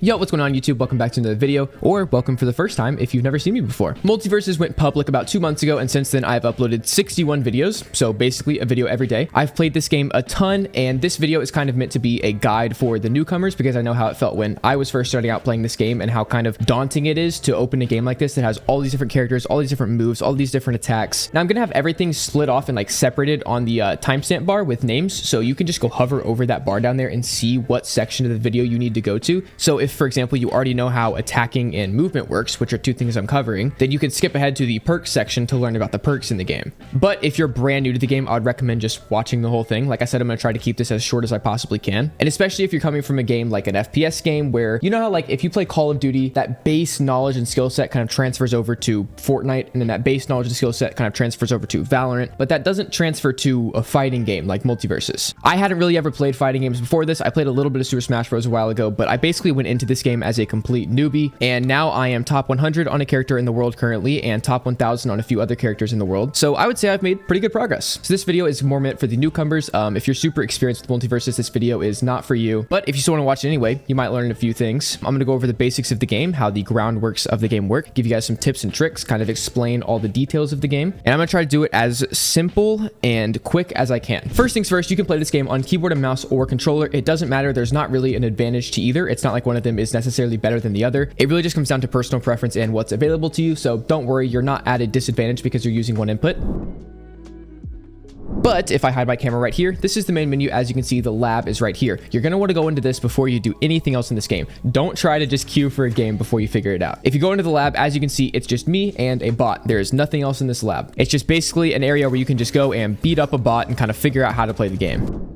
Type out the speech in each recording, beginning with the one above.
Yo, what's going on YouTube? Welcome back to another video, or welcome for the first time if you've never seen me before. MultiVersus went public about 2 months ago, and since then I've uploaded 61 videos, so basically a video every day. I've played this game a ton, and this video is kind of meant to be a guide for the newcomers because I know how it felt when I was first starting out playing this game and how kind of daunting it is to open a game like this that has all these different characters, all these different moves, all these different attacks. Now I'm gonna have everything split off and like separated on the timestamp bar with names, so you can just go hover over that bar down there and see what section of the video you need to go to. So if, for example, you already know how attacking and movement works, which are two things I'm covering, then you can skip ahead to the perks section to learn about the perks in the game. But if you're brand new to the game, I would recommend just watching the whole thing. Like I said, I'm going to try to keep this as short as I possibly can. And especially if you're coming from a game like an FPS game where, you know how like if you play Call of Duty, that base knowledge and skill set kind of transfers over to Fortnite, and then that base knowledge and skill set kind of transfers over to Valorant, but that doesn't transfer to a fighting game like MultiVersus. I hadn't really ever played fighting games before this. I played a little bit of Super Smash Bros. A while ago, but I basically went into this game as a complete newbie, and now I am top 100 on a character in the world currently and top 1000 on a few other characters in the world. So I would say I've made pretty good progress. So this video is more meant for the newcomers. If you're super experienced with MultiVersus, this video is not for you, but if you still want to watch it anyway, you might learn a few things. I'm going to go over the basics of the game, how the groundworks of the game work, give you guys some tips and tricks, kind of explain all the details of the game, and I'm going to try to do it as simple and quick as I can. First things first, you can play this game on keyboard and mouse or controller. It doesn't matter. There's not really an advantage to either. It's not like one of them is necessarily better than the other. It really just comes down to personal preference and what's available to you. So don't worry, you're not at a disadvantage because you're using one input. But if I hide my camera right here, this is the main menu. As you can see, the lab is right here. You're going to want to go into this before you do anything else in this game. Don't try to just queue for a game before you figure it out. If you go into the lab, as you can see, it's just me and a bot. There is nothing else in this lab. It's just basically an area where you can just go and beat up a bot and kind of figure out how to play the game.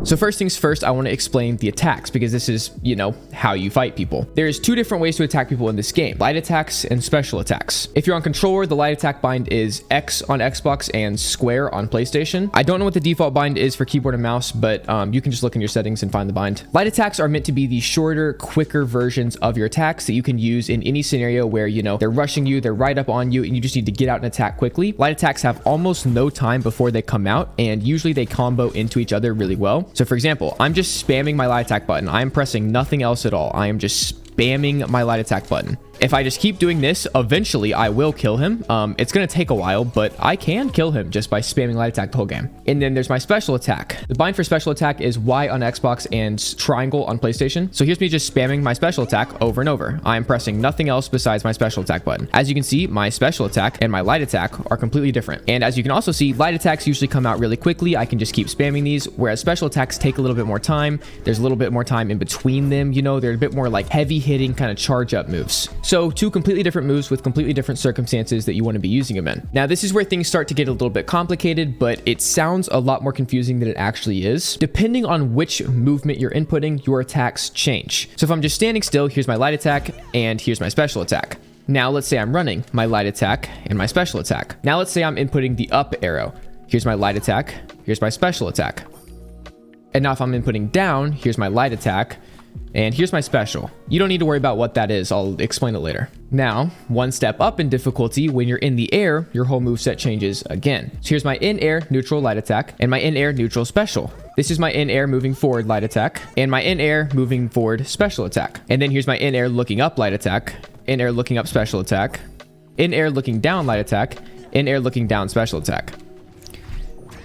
So first things first, I want to explain the attacks because this is, you know, how you fight people. There's two different ways to attack people in this game: light attacks and special attacks. If you're on controller, the light attack bind is X on Xbox and square on PlayStation. I don't know what the default bind is for keyboard and mouse, but you can just look in your settings and find the bind. Light attacks are meant to be the shorter, quicker versions of your attacks that you can use in any scenario where, you know, they're rushing you, they're right up on you, and you just need to get out and attack quickly. Light attacks have almost no time before they come out, and usually they combo into each other really well. So for example, I'm just spamming my light attack button. I'm pressing nothing else at all. I am just spamming my light attack button. If I just keep doing this, eventually I will kill him. It's going to take a while, but I can kill him just by spamming light attack the whole game. And then there's my special attack. The bind for special attack is Y on Xbox and triangle on PlayStation. So here's me just spamming my special attack over and over. I'm pressing nothing else besides my special attack button. As you can see, my special attack and my light attack are completely different. And as you can also see, light attacks usually come out really quickly. I can just keep spamming these, whereas special attacks take a little bit more time. There's a little bit more time in between them. You know, they're a bit more like heavy hitting kind of charge up moves. So two completely different moves with completely different circumstances that you want to be using them in. Now, this is where things start to get a little bit complicated, but it sounds a lot more confusing than it actually is. Depending on which movement you're inputting, your attacks change. So if I'm just standing still, here's my light attack and here's my special attack. Now let's say I'm running, my light attack and my special attack. Now let's say I'm inputting the up arrow. Here's my light attack, here's my special attack. And now if I'm inputting down, here's my light attack, and here's my special. You don't need to worry about what that is. I'll explain it later. Now, one step up in difficulty, when you're in the air, your whole moveset changes again. So here's my in-air neutral light attack and my in-air neutral special. This is my in-air moving forward light attack and my in-air moving forward special attack. And then here's my in-air looking up light attack, in-air looking up special attack, in-air looking down light attack, in-air looking down special attack.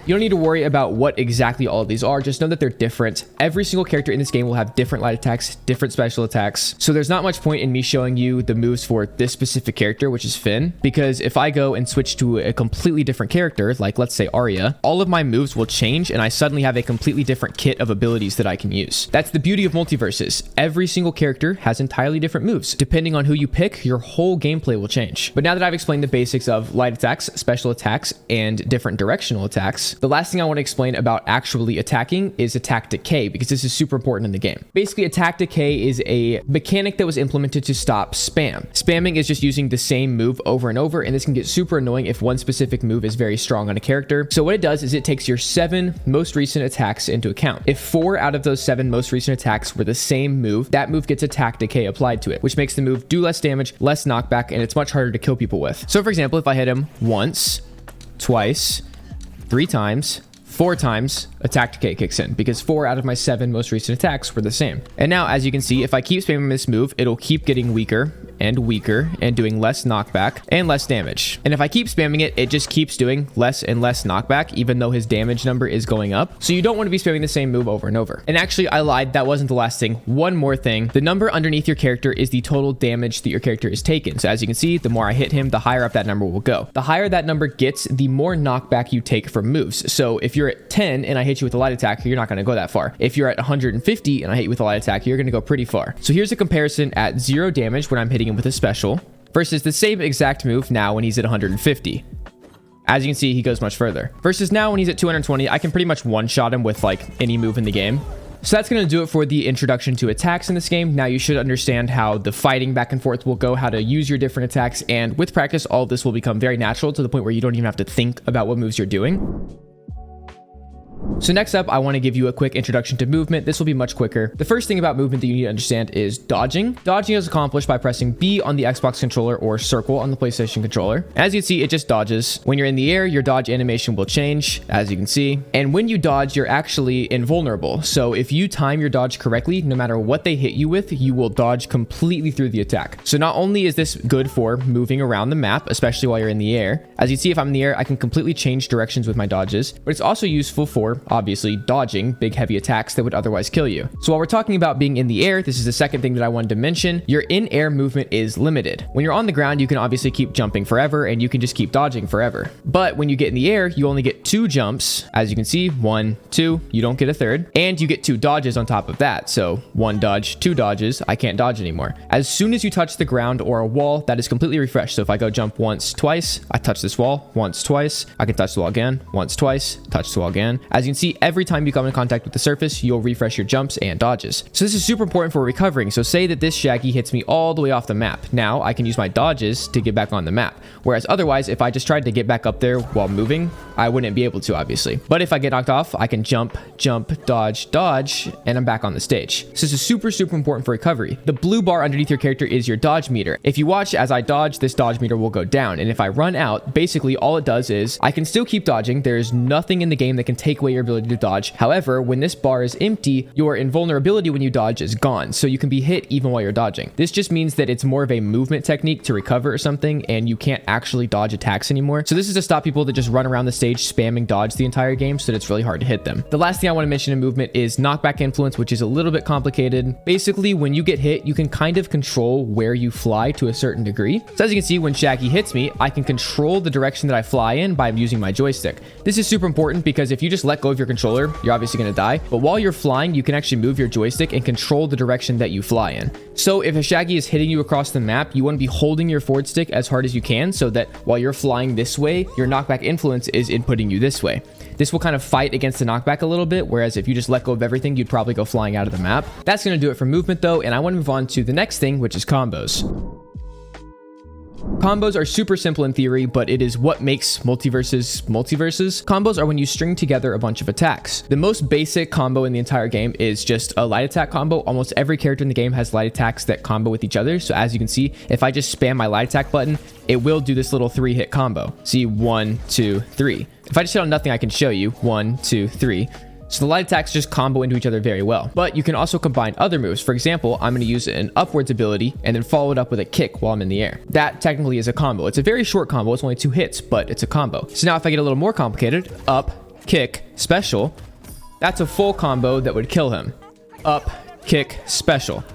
You don't need to worry about what exactly all of these are. Just know that they're different. Every single character in this game will have different light attacks, different special attacks. So there's not much point in me showing you the moves for this specific character, which is Finn, because if I go and switch to a completely different character, like let's say Arya, all of my moves will change and I suddenly have a completely different kit of abilities that I can use. That's the beauty of MultiVersus. Every single character has entirely different moves. Depending on who you pick, your whole gameplay will change. But now that I've explained the basics of light attacks, special attacks, and different directional attacks, the last thing I want to explain about actually attacking is attack decay, because this is super important in the game. Basically, attack decay is a mechanic that was implemented to stop spam. Spamming is just using the same move over and over, and this can get super annoying if one specific move is very strong on a character. So what it does is it takes your 7 most recent attacks into account. If 4 out of those 7 most recent attacks were the same move, that move gets attack decay applied to it, which makes the move do less damage, less knockback, and it's much harder to kill people with. So for example, if I hit him once, twice, 3 times, 4 times, attack decay kicks in because 4 out of my 7 most recent attacks were the same. And now, as you can see, if I keep spamming this move, it'll keep getting weaker and weaker and doing less knockback and less damage. And if I keep spamming it, it just keeps doing less and less knockback, even though his damage number is going up. So you don't want to be spamming the same move over and over. And actually, I lied. That wasn't the last thing. One more thing. The number underneath your character is the total damage that your character is taken. So as you can see, the more I hit him, the higher up that number will go. The higher that number gets, the more knockback you take from moves. So if you're at 10 and I hit you with a light attack, you're not going to go that far. If you're at 150 and I hit you with a light attack, you're going to go pretty far. So here's a comparison at 0 damage when I'm hitting him with a special versus the same exact move now when he's at 150. As you can see, he goes much further. Versus now when he's at 220, I can pretty much one-shot him with like any move in the game. So that's going to do it for the introduction to attacks in this game. Now you should understand how the fighting back and forth will go, how to use your different attacks, and with practice, all of this will become very natural to the point where you don't even have to think about what moves you're doing. So next up, I want to give you a quick introduction to movement. This will be much quicker. The first thing about movement that you need to understand is dodging. Dodging is accomplished by pressing B on the Xbox controller or circle on the PlayStation controller. As you can see, it just dodges. When you're in the air, your dodge animation will change, as you can see. And when you dodge, you're actually invulnerable. So if you time your dodge correctly, no matter what they hit you with, you will dodge completely through the attack. So not only is this good for moving around the map, especially while you're in the air. As you see, if I'm in the air, I can completely change directions with my dodges, but it's also useful for obviously dodging big heavy attacks that would otherwise kill you. So while we're talking about being in the air, this is the second thing that I wanted to mention. Your in-air movement is limited. When you're on the ground, you can obviously keep jumping forever and you can just keep dodging forever. But when you get in the air, you only get 2 jumps. As you can see, 1, 2, you don't get a third, and you get 2 dodges on top of that. So 1 dodge, 2 dodges, I can't dodge anymore. As soon as you touch the ground or a wall, that is completely refreshed. So if I go jump once, twice, I touch this wall once, twice, I can touch the wall again, once, twice, touch the wall again. As you can see, every time you come in contact with the surface, you'll refresh your jumps and dodges. So this is super important for recovering. So say that this Shaggy hits me all the way off the map. Now I can use my dodges to get back on the map. Whereas otherwise, if I just tried to get back up there while moving, I wouldn't be able to, obviously. But if I get knocked off, I can jump, jump, dodge, dodge, and I'm back on the stage. So this is super important for recovery. The blue bar underneath your character is your dodge meter. If you watch as I dodge, this dodge meter will go down. And if I run out, basically all it does is I can still keep dodging. There's nothing in the game that can take away your ability to dodge. However, when this bar is empty, your invulnerability when you dodge is gone. So you can be hit even while you're dodging. This just means that it's more of a movement technique to recover or something, and you can't actually dodge attacks anymore. So this is to stop people that just run around the stage spamming dodge the entire game so that it's really hard to hit them. The last thing I want to mention in movement is knockback influence, which is a little bit complicated. Basically, when you get hit, you can kind of control where you fly to a certain degree. So as you can see, when Shaggy hits me, I can control the direction that I fly in by using my joystick. This is super important because if you just let go of your controller, you're obviously going to die. But while you're flying, you can actually move your joystick and control the direction that you fly in. So if a Shaggy is hitting you across the map, you want to be holding your forward stick as hard as you can so that while you're flying this way, your knockback influence is inputting you this way. This will kind of fight against the knockback a little bit, whereas if you just let go of everything, you'd probably go flying out of the map. That's going to do it for movement though, and I want to move on to the next thing, which is combos. Combos are super simple in theory, but it is what makes MultiVersus. Combos are when you string together a bunch of attacks. The most basic combo in the entire game is just a light attack combo. Almost every character in the game has light attacks that combo with each other. So as you can see, if I just spam my light attack button, it will do this little 3-hit combo. See, 1, 2, 3. If I just hit on nothing, I can show you 1, 2, 3. So the light attacks just combo into each other very well. But you can also combine other moves. For example, I'm going to use an upwards ability and then follow it up with a kick while I'm in the air. That technically is a combo. It's a very short combo. It's only 2 hits, but it's a combo. So now if I get a little more complicated, up, kick, special, that's a full combo that would kill him. Up, kick, special.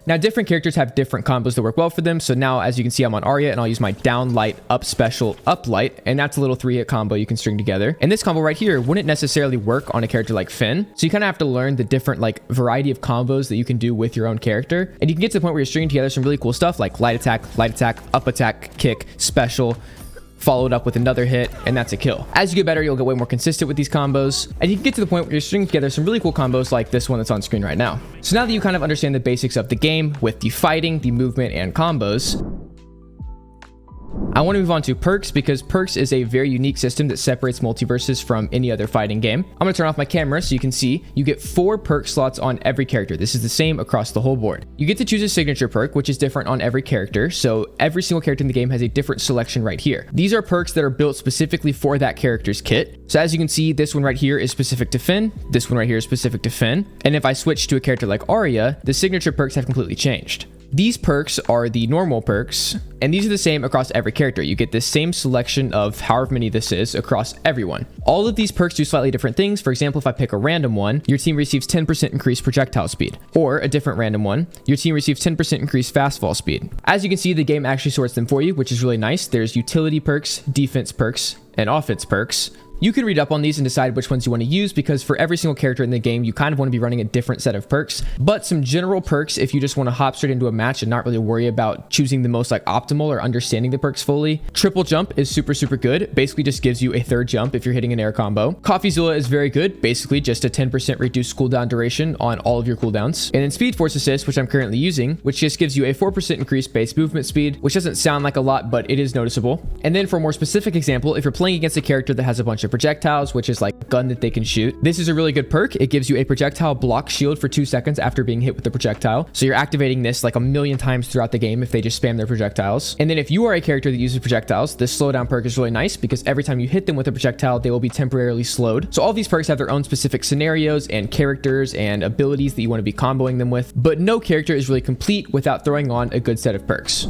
Now, different characters have different combos that work well for them. So now, as you can see, I'm on Arya, and I'll use my down light, up special, up light, and that's a little 3-hit combo you can string together. And this combo right here wouldn't necessarily work on a character like Finn. So you kind of have to learn the different variety of combos that you can do with your own character. And you can get to the point where you're stringing together some really cool stuff like light attack, up attack, kick, special, followed up with another hit, and that's a kill. As you get better, you'll get way more consistent with these combos, and you can get to the point where you're stringing together some really cool combos like this one that's on screen right now. So now that you kind of understand the basics of the game with the fighting, the movement, and combos, I want to move on to perks because perks is a very unique system that separates MultiVersus from any other fighting game. I'm going to turn off my camera so you can see you get 4 perk slots on every character. This is the same across the whole board. You get to choose a signature perk, which is different on every character. So every single character in the game has a different selection right here. These are perks that are built specifically for that character's kit. So as you can see, this one right here is specific to Finn. This one right here is specific to Finn. And if I switch to a character like Arya, the signature perks have completely changed. These perks are the normal perks, and these are the same across every character. You get this same selection of however many this is across everyone. All of these perks do slightly different things. For example, if I pick a random one, your team receives 10% increased projectile speed. Or a different random one, your team receives 10% increased fast fall speed. As you can see, the game actually sorts them for you, which is really nice. There's utility perks, defense perks, and offense perks. You can read up on these and decide which ones you want to use because for every single character in the game, you kind of want to be running a different set of perks. But some general perks, if you just want to hop straight into a match and not really worry about choosing the most like optimal or understanding the perks fully. Triple jump is super good. Basically just gives you a third jump if you're hitting an air combo. CoffeeZilla is very good. Basically just a 10% reduced cooldown duration on all of your cooldowns. And then Speed Force Assist, which I'm currently using, which just gives you a 4% increased base movement speed, which doesn't sound like a lot, but it is noticeable. And then for a more specific example, if you're playing against a character that has a bunch of projectiles, which is like a gun that they can shoot, this is a really good perk. It gives you a projectile block shield for 2 seconds after being hit with the projectile. So you're activating this like a million times throughout the game if they just spam their projectiles. And then if you are a character that uses projectiles, this slowdown perk is really nice because every time you hit them with a projectile, they will be temporarily slowed. So all these perks have their own specific scenarios and characters and abilities that you want to be comboing them with, but no character is really complete without throwing on a good set of perks.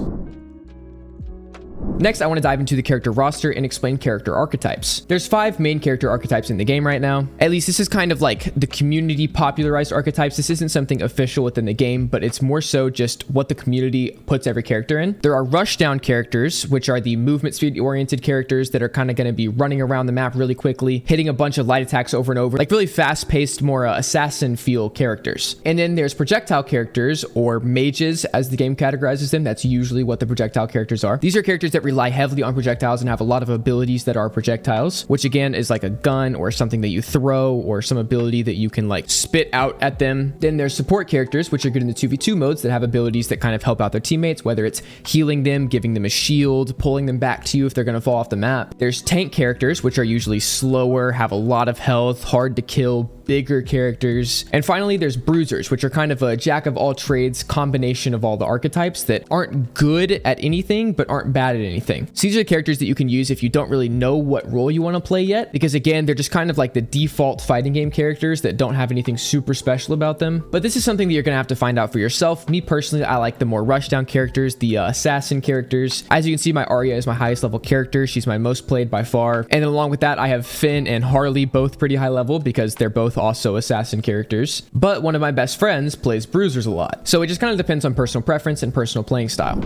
Next, I want to dive into the character roster and explain character archetypes. There's 5 main character archetypes in the game right now. At least this is kind of like the community popularized archetypes. This isn't something official within the game, but it's more so just what the community puts every character in. There are rushdown characters, which are the movement speed oriented characters that are kind of going to be running around the map really quickly, hitting a bunch of light attacks over and over, like really fast paced, more assassin feel characters. And then there's projectile characters or mages as the game categorizes them. That's usually what the projectile characters are. These are characters that rely heavily on projectiles and have a lot of abilities that are projectiles, which again is like a gun or something that you throw or some ability that you can like spit out at them. Then there's support characters, which are good in the 2v2 modes that have abilities that kind of help out their teammates, whether it's healing them, giving them a shield, pulling them back to you if they're going to fall off the map. There's tank characters, which are usually slower, have a lot of health, hard to kill, bigger characters. And finally, there's bruisers, which are kind of a jack of all trades combination of all the archetypes that aren't good at anything, but aren't bad at anything. So these are the characters that you can use if you don't really know what role you want to play yet, because again, they're just kind of like the default fighting game characters that don't have anything super special about them. But this is something that you're going to have to find out for yourself. Me personally, I like the more rushdown characters, the assassin characters. As you can see, my Arya is my highest level character. She's my most played by far. And then along with that, I have Finn and Harley, both pretty high level because they're both also assassin characters. But one of my best friends plays bruisers a lot. So it just kind of depends on personal preference and personal playing style.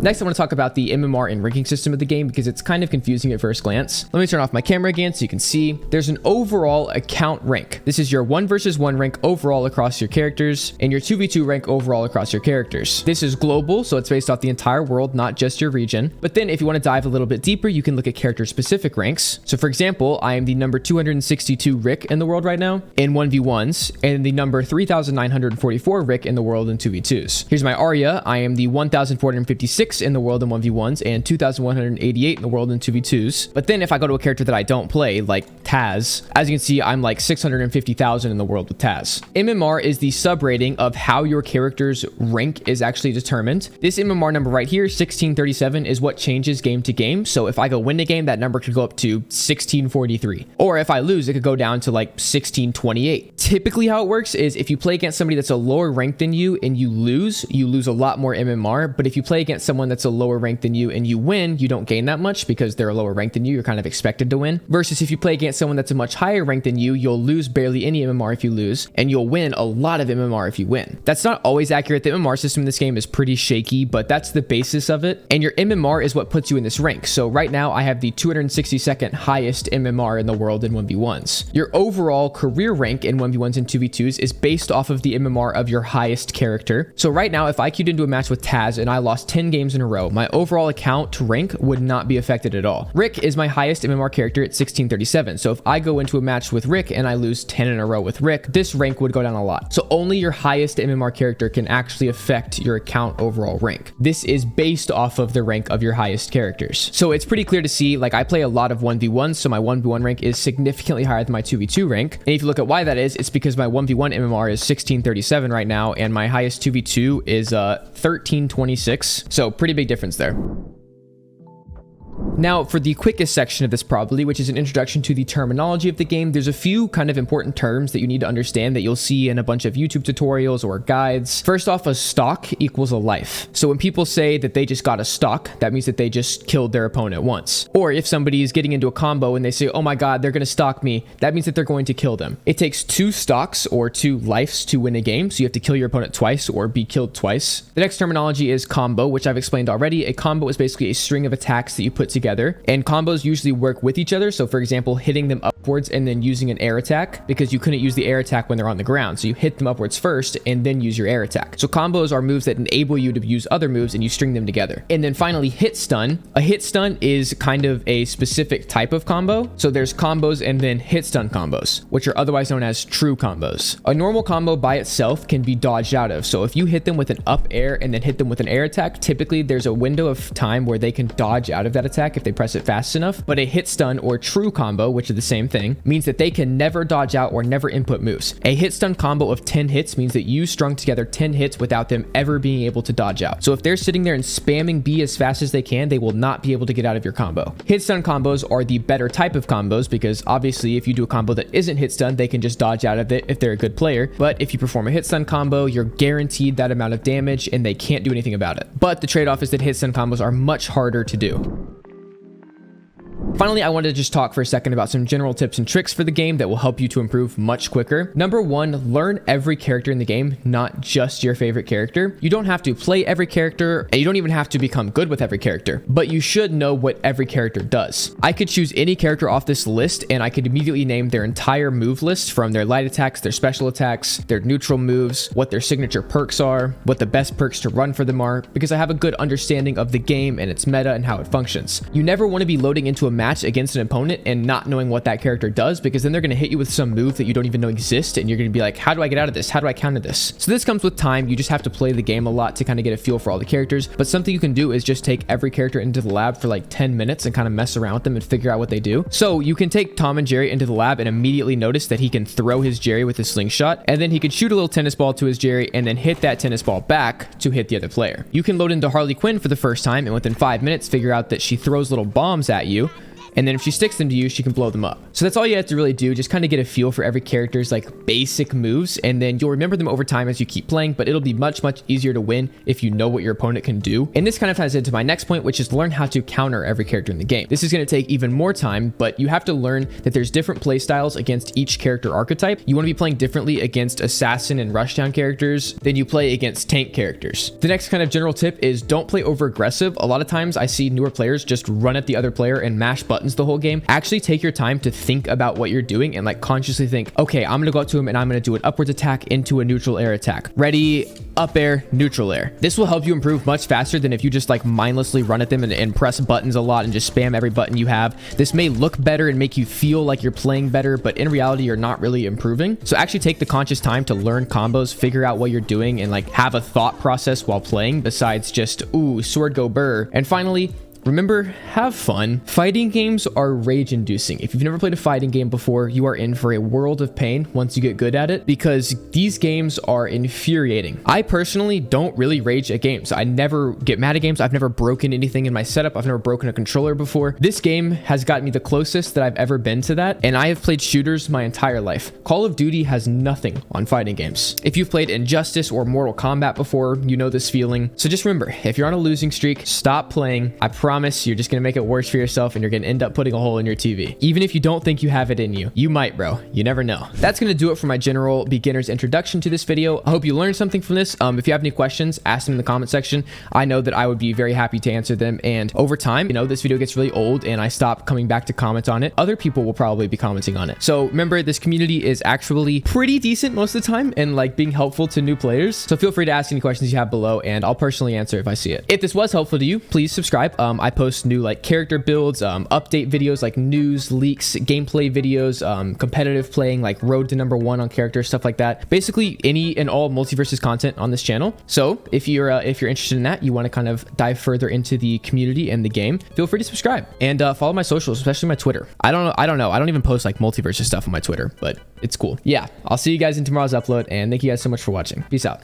Next, I want to talk about the MMR and ranking system of the game because it's kind of confusing at first glance. Let me turn off my camera again so you can see. There's an overall account rank. This is your 1 versus 1 rank overall across your characters and your 2v2 rank overall across your characters. This is global, so it's based off the entire world, not just your region. But then if you want to dive a little bit deeper, you can look at character specific ranks. So for example, I am the number 262 Rick in the world right now in 1v1s and the number 3,944 Rick in the world in 2v2s. Here's my Arya. I am the 1,456 in the world in 1v1s and 2,188 in the world in 2v2s. But then if I go to a character that I don't play, like Taz, as you can see, I'm like 650,000 in the world with Taz. MMR is the sub rating of how your character's rank is actually determined. This MMR number right here, 1637, is what changes game to game. So if I go win a game, that number could go up to 1643. Or if I lose, it could go down to like 1628. Typically how it works is if you play against somebody that's a lower rank than you and you lose a lot more MMR. But if you play against someone that's a lower rank than you and you win, you don't gain that much because they're a lower rank than you. You're kind of expected to win. Versus if you play against someone that's a much higher rank than you, you'll lose barely any MMR if you lose, and you'll win a lot of MMR if you win. That's not always accurate. The MMR system in this game is pretty shaky, but that's the basis of it. And your MMR is what puts you in this rank. So right now I have the 262nd highest MMR in the world in 1v1s. Your overall career rank in 1v1s and 2v2s is based off of the MMR of your highest character. So right now, if I queued into a match with Taz and I lost 10 10 games in a row, my overall account rank would not be affected at all. Rick is my highest MMR character at 1637. So if I go into a match with Rick and I lose 10 in a row with Rick, this rank would go down a lot. So only your highest MMR character can actually affect your account overall rank. This is based off of the rank of your highest characters. So it's pretty clear to see, like I play a lot of 1v1s, so my 1v1 rank is significantly higher than my 2v2 rank. And if you look at why that is, it's because my 1v1 MMR is 1637 right now, and my highest 2v2 is 1326. So pretty big difference there. Now, for the quickest section of this probably, which is an introduction to the terminology of the game, there's a few kind of important terms that you need to understand that you'll see in a bunch of YouTube tutorials or guides. First off, a stock equals a life. So when people say that they just got a stock, that means that they just killed their opponent once. Or if somebody is getting into a combo and they say, oh my god, they're going to stock me, that means that they're going to kill them. It takes 2 stocks or 2 lives to win a game, so you have to kill your opponent twice or be killed twice. The next terminology is combo, which I've explained already. A combo is basically a string of attacks that you put together, and combos usually work with each other. So for example, hitting them upwards and then using an air attack, because you couldn't use the air attack when they're on the ground, so you hit them upwards first and then use your air attack. So combos are moves that enable you to use other moves and you string them together. And then finally, hit stun. A hit stun is kind of a specific type of combo. So there's combos and then hit stun combos, which are otherwise known as true combos. A normal combo by itself can be dodged out of. So if you hit them with an up air and then hit them with an air attack, typically there's a window of time where they can dodge out of that attack if they press it fast enough. But a hit stun or true combo, which are the same thing, means that they can never dodge out or never input moves. A hit stun combo of 10 hits means that you strung together 10 hits without them ever being able to dodge out. So if they're sitting there and spamming B as fast as they can, they will not be able to get out of your combo. Hit stun combos are the better type of combos, because obviously if you do a combo that isn't hit stun, they can just dodge out of it if they're a good player. But if you perform a hit stun combo, you're guaranteed that amount of damage and they can't do anything about it. But the trade-off is that hit stun combos are much harder to do. Finally, I wanted to just talk for a second about some general tips and tricks for the game that will help you to improve much quicker. Number 1, learn every character in the game, not just your favorite character. You don't have to play every character, and you don't even have to become good with every character, but you should know what every character does. I could choose any character off this list, and I could immediately name their entire move list, from their light attacks, their special attacks, their neutral moves, what their signature perks are, what the best perks to run for them are, because I have a good understanding of the game and its meta and how it functions. You never want to be loading into a match against an opponent and not knowing what that character does, because then they're going to hit you with some move that you don't even know exists, and you're going to be like, how do I get out of this? How do I counter this? So this comes with time. You just have to play the game a lot to kind of get a feel for all the characters. But something you can do is just take every character into the lab for like 10 minutes and kind of mess around with them and figure out what they do. So you can take Tom and Jerry into the lab and immediately notice that he can throw his Jerry with his slingshot, and then he can shoot a little tennis ball to his Jerry and then hit that tennis ball back to hit the other player. You can load into Harley Quinn for the first time and within 5 minutes figure out that she throws little bombs at you, and then if she sticks them to you, she can blow them up. So that's all you have to really do. Just kind of get a feel for every character's like basic moves, and then you'll remember them over time as you keep playing, but it'll be much, much easier to win if you know what your opponent can do. And this kind of ties into my next point, which is learn how to counter every character in the game. This is going to take even more time, but you have to learn that there's different play styles against each character archetype. You want to be playing differently against assassin and rushdown characters than you play against tank characters. The next kind of general tip is don't play over aggressive. A lot of times I see newer players just run at the other player and mash buttons the whole game. Actually take your time to think about what you're doing and like consciously think, okay, I'm gonna go up to him and I'm gonna do an upwards attack into a neutral air attack. Ready, up air, neutral air. This will help you improve much faster than if you just like mindlessly run at them and press buttons a lot and just spam every button you have. This may look better and make you feel like you're playing better, but in reality, you're not really improving. So actually take the conscious time to learn combos, figure out what you're doing, and like have a thought process while playing besides just, ooh, sword go burr. And finally, remember, have fun. Fighting games are rage-inducing. If you've never played a fighting game before, you are in for a world of pain once you get good at it, because these games are infuriating. I personally don't really rage at games. I never get mad at games. I've never broken anything in my setup. I've never broken a controller before. This game has gotten me the closest that I've ever been to that, and I have played shooters my entire life. Call of Duty has nothing on fighting games. If you've played Injustice or Mortal Kombat before, you know this feeling. So just remember, if you're on a losing streak, stop playing. I promise promise you're just gonna make it worse for yourself and you're gonna end up putting a hole in your TV. Even if you don't think you have it in you, you might, bro. You never know. That's gonna do it for my general beginner's introduction to this video. I hope you learned something from this. If you have any questions, ask them in the comment section. I know that I would be very happy to answer them. And over time, you know, this video gets really old and I stop coming back to comment on it, other people will probably be commenting on it. So remember, this community is actually pretty decent most of the time and like being helpful to new players. So feel free to ask any questions you have below and I'll personally answer if I see it. If this was helpful to you, please subscribe. I post new like character builds, update videos like news, leaks, gameplay videos, competitive playing like road to #1 on characters, stuff like that. Basically any and all MultiVersus content on this channel. So if you're interested in that, you want to kind of dive further into the community and the game, feel free to subscribe and follow my socials, especially my Twitter. I don't know. I don't even post like MultiVersus stuff on my Twitter, but it's cool. Yeah, I'll see you guys in tomorrow's upload and thank you guys so much for watching. Peace out.